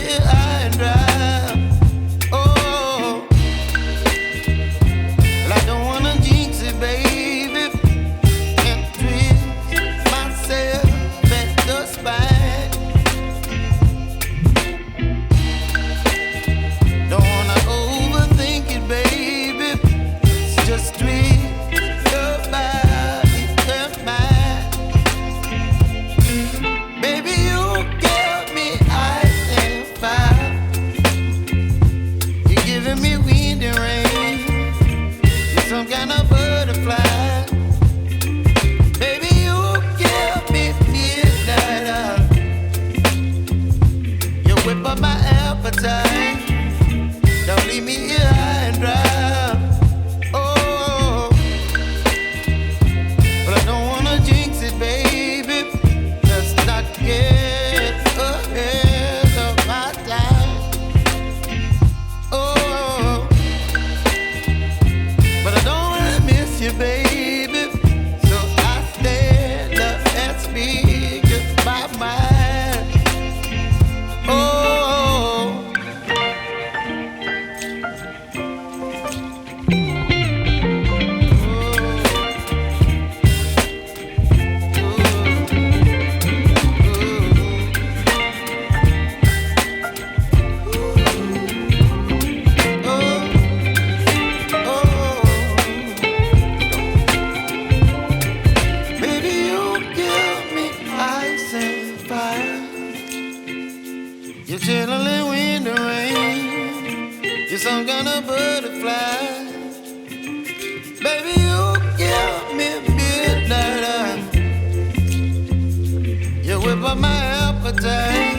here high and dry. Oh, well, I don't wanna jinx it, baby, and twist myself at the spine. Don't wanna overthink it, baby. It's just twist your body and mine. Baby, you give me ice and fire. You're giving me wind and rain. You're some kind of butterfly. Baby, you give me midnight. You whip up my appetite. Don't leave me here high and dry. Oh, but I don't wanna jinx it, baby. Let's not get ahead of my time. Oh, but I don't wanna miss you, baby. So I stand up and speak my mind. Oh. Baby, you give me ice and fire. You're chilling wind and rain. You're some kind of butterfly. Baby, you give me midnight. You whip up my appetite.